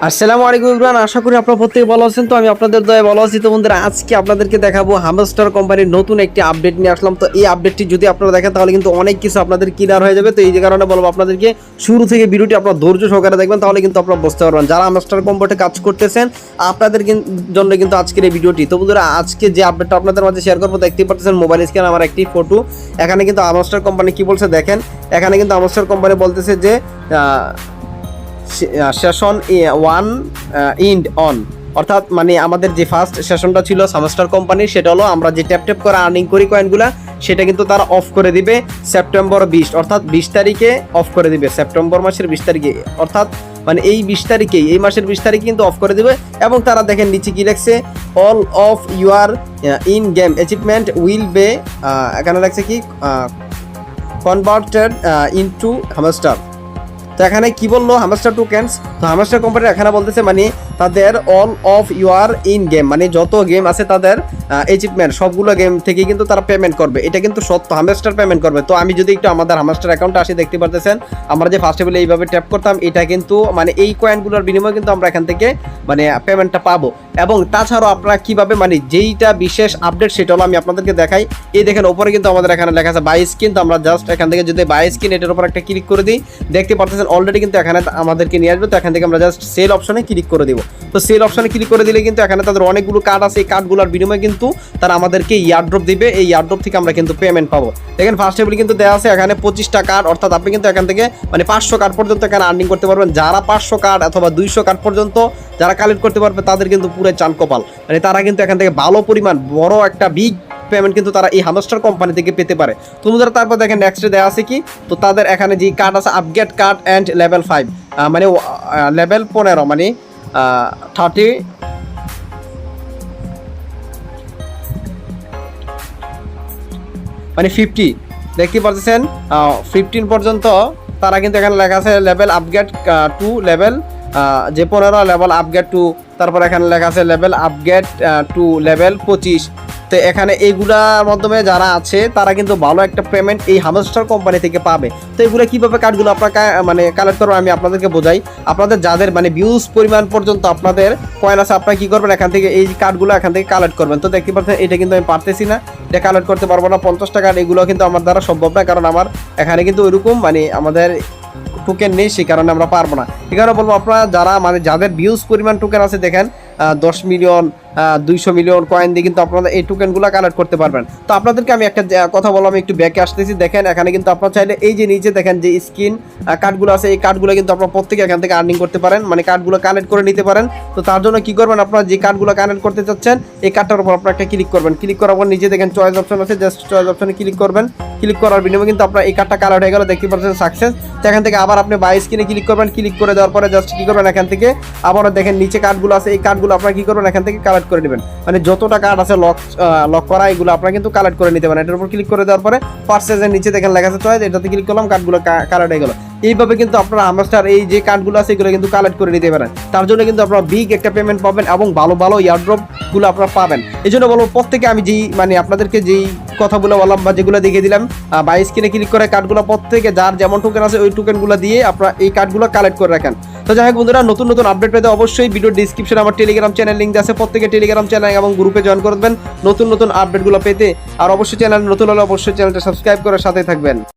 আসসালামু আলাইকুম ইমরান, আশা করি আপনারা প্রত্যেকে ভালো আছেন। তো আমি আপনাদের দয়ায় ভালো আছি। তো বন্ধুরা, আজকে আপনাদেরকে দেখাবো হামস্টার কোম্পানির নতুন একটি আপডেট নিয়ে আসলাম। তো এই আপডেটটি যদি আপনারা দেখেন তাহলে কিন্তু অনেক কিছু আপনাদের ক্লিয়ার হয়ে যাবে। তো এই যে কারণে বলবো আপনাদেরকে শুরু থেকে ভিডিওটি আপনারা ধৈর্য সহকারে দেখবেন, তাহলে কিন্তু আপনারা বুঝতে পারবেন। যারা হামস্টার কোম্পানিতে কাজ করতেছেন আপনাদের জন্য কিন্তু আজকের এই ভিডিওটি। তো বন্ধুরা, আজকে যে আপডেটটা আপনাদের মাঝে শেয়ার করবো, দেখতেই পাচ্ছেন মোবাইল স্ক্রিনে আমার একটি ফটো। এখানে কিন্তু হামস্টার কোম্পানি কি বলছে দেখেন। এখানে কিন্তু হামস্টার কোম্পানি বলতেছে যে সেশন 1 ইন্ড অন, অর্থাৎ মানে আমাদের যে ফার্স্ট সেশনটা ছিল হামস্টার কোম্পানির, সেটা হলো আমরা যে ট্যাপ ট্যাপ করে আর্নিং করি কয়েনগুলা, সেটা কিন্তু তারা অফ করে দিবে সেপ্টেম্বর 20, অর্থাৎ 20 তারিখে অফ করে দিবে। সেপ্টেম্বর মাসের 20 তারিখে, অর্থাৎ মানে এই 20 তারিখেই, এই মাসের 20 তারিখে কিন্তু অফ করে দিবে। এবং তারা দেখেন নিচে কি লিখছে, all of your in game achievement will be, এখানে লিখছে কি কনভার্টেড ইনটু হামস্টার। তো এখানে কি বললো হামস্টার টোকেন্স। তো হামস্টার কোম্পানি এখানে বলতেছে মানে তাদের all of your in game, মানে যত গেম আছে তাদের অ্যাচিভমেন্ট সবগুলো গেম থেকে কিন্তু তারা পেমেন্ট করবে। এটা কিন্তু সত্য, হামস্টার পেমেন্ট করবে। তো আমি যদি একটু আমাদের হামস্টার অ্যাকাউন্টে আসি, দেখতে পারতেছেন আমরা যে ফার্স্ট টেবিলে এইভাবে ট্যাপ করতাম, এটা কিন্তু মানে এই কয়েনগুলোর বিনিময়ে কিন্তু আমরা এখান থেকে মানে পেমেন্টটা পাবো। এবং তাছাড়াও আপনারা কীভাবে মানে যেইটা বিশেষ আপডেট সেটা হলো আমি আপনাদেরকে দেখাই। এই দেখেন ওপরে কিন্তু আমাদের এখানে লেখা আছে বাই স্কিন। তো আমরা জাস্ট এখান থেকে যদি বাই স্কিন এটার উপর একটা ক্লিক করে দিই, দেখতে পারতেছেন অলরেডি কিন্তু এখানে আমাদেরকে নিয়ে আসবে। তো এখান থেকে আমরা জাস্ট সেল অপশনে ক্লিক করে দিব। তো সেল অপশনে ক্লিক করে দিলে কিন্তু এখানে তাদের অনেকগুলো কার্ড আছে, এই কার্ডগুলোর বিনিময়ে কিন্তু তারা আমাদেরকে ইয়ারড্রপ দিবে। এই ইয়ারড্রপ থেকে আমরা কিন্তু পেমেন্ট পাবো। দেখেন ফার্স্ট টেবিল কিন্তু দেওয়া আছে এখানে 25টা কার্ড, অর্থাৎ আপনি কিন্তু এখান থেকে মানে 500 কার্ড পর্যন্ত এখানে আর্নিং করতে পারবেন। যারা 500 কার্ড অথবা 200 কার্ড পর্যন্ত যারা কালেক্ট করতে পারবে তাদের কিন্তু পুরো চান কপাল, মানে তারা কিন্তু এখান থেকে ভালো পরিমাণ বড় একটা বিগ পেমেন্ট কিন্তু তারা এই হামস্টার কোম্পানি থেকে পেতে পারে। তো বন্ধুরা, তারপর দেখেন নেক্সটে দেওয়া আছে কি, তো তাদের এখানে যে কার্ড আছে আপগ্রেড কার্ড অ্যান্ড লেভেল 5, মানে লেভেল 15 মানে 30 মানে 50, দেখতে পাচ্ছেন 15 পর্যন্ত তারা কিন্তু এখানে লেখা আছে লেভেল আপগ্রেড টু লেভেল যে 15 লেভেল আপগ্রেড টু, তারপর এখানে লেখা আছে লেভেল আপগ্রেড টু লেভেল 25। তো এখানে এইগুলার মাধ্যমে যারা আছে তারা কিন্তু ভালো একটা পেমেন্ট এই হামস্টার কোম্পানি থেকে পাবে। তো এগুলো কীভাবে কার্ডগুলো আপনারা মানে কালেক্ট করবেন আমি আপনাদেরকে বোঝাই। আপনাদের যাদের মানে ভিউজ পরিমাণ পর্যন্ত আপনাদের কয়েন আছে, আপনারা কী করবেন এখান থেকে এই কার্ডগুলো এখান থেকে কালেক্ট করবেন। তো দেখতে পাচ্ছেন এটা কিন্তু আমি পারতেছি না, এটা কালেক্ট করতে পারবো না। 50টা কার্ড এগুলো কিন্তু আমার দ্বারা সম্ভব না, কারণ আমার এখানে কিন্তু ওইরকম মানে আমাদের টোকেন নেই, সেই কারণে আমরা পারবো না। এই কারণে বলবো আপনারা যারা মানে যাদের ভিউজ পরিমাণ টোকেন আছে, দেখেন 10 মিলিয়ন 200 মিলিয়ন কয়েন দিয়ে কিন্তু আপনারা এই টোকেনগুলো কালেক্ট করতে পারবেন। তো আপনাদেরকে আমি একটা কথা বললাম, একটু ব্যাকে আসতেছি। দেখেন এখানে কিন্তু আপনারা চাইলে এই যে নিচে দেখেন যে স্ক্রিন কার্ডগুলো আছে, এই কার্ডগুলো কিন্তু আপনারা প্রত্যেকে এখান থেকে আর্নিং করতে পারেন, মানে কার্ডগুলো কালেক্ট করে নিতে পারেন। তো তার জন্য কি করবেন, আপনারা যে কার্ডগুলো কালেক্ট করতে চাচ্ছেন এই কার্ডটার উপর আপনারা একটা ক্লিক করবেন। ক্লিক করার পর নিচে দেখেন চয়েস অপশন আছে, জাস্ট চয়েস অপশনে ক্লিক করবেন। ক্লিক করার বিনিময়ে কিন্তু আপনার এই কার্ডটা কালেক্ট হয়ে গেল, দেখতে পাচ্ছেন সাকসেস। তো এখান থেকে আবার আপনি বাই স্ক্রিনে ক্লিক করবেন। ক্লিক করে দেওয়ার পরে জাস্ট কি করবেন, এখান থেকে আবারও দেখেন নিচে কার্ডগুলো আছে, এই কার্ডগুলো আপনারা কি করবেন এখান থেকে কালেক্ট করে নেবেন। মানে যতটা কার্ড আছে লক করা এগুলো আপনারা কিন্তু কালেক্ট করে নিতে পারেন। এটার উপর ক্লিক করে দেওয়ার পরে পারচেজের নিচে দেখেন লেখা আছে চয়েস, এটাতে ক্লিক করলাম, কার্ডগুলো কালেক্ট হয়ে গেল। এইভাবে কিন্তু আপনারা হামস্টার এই যে কার্ডগুলো আছে এগুলো কিন্তু কালেক্ট করে নিতে পারেন। তার জন্য কিন্তু আপনারা বিগ একটা পেমেন্ট পাবেন এবং ভালো ভালো ইয়ারড্রপগুলো আপনারা পাবেন। এই জন্য বলবো প্রত্যেকে আমি যেই মানে আপনাদেরকে যেই কথাগুলো বললাম বা যেগুলো দেখিয়ে দিলাম, বাই স্ক্রিনে ক্লিক করে কার্ডগুলো প্রত্যেকে যার যেমন টোকেন আছে ওই টোকেনগুলো দিয়ে আপনারা এই কার্ডগুলো কালেক্ট করে রাখেন। তো যাই হোক বন্ধুরা, নতুন নতুন আপডেট পেতে অবশ্যই ভিডিও ডিসক্রিপশনে আমার টেলিগ্রাম চ্যানেল লিঙ্ক আছে, প্রত্যেকে টেলিগ্রাম চ্যানেল এবং গ্রুপে জয়েন করবেন নতুন নতুন আপডেটগুলো পেতে। আর অবশ্যই চ্যানেল নতুন হলে অবশ্যই চ্যানেলটা সাবস্ক্রাইব করে সাথে থাকবেন।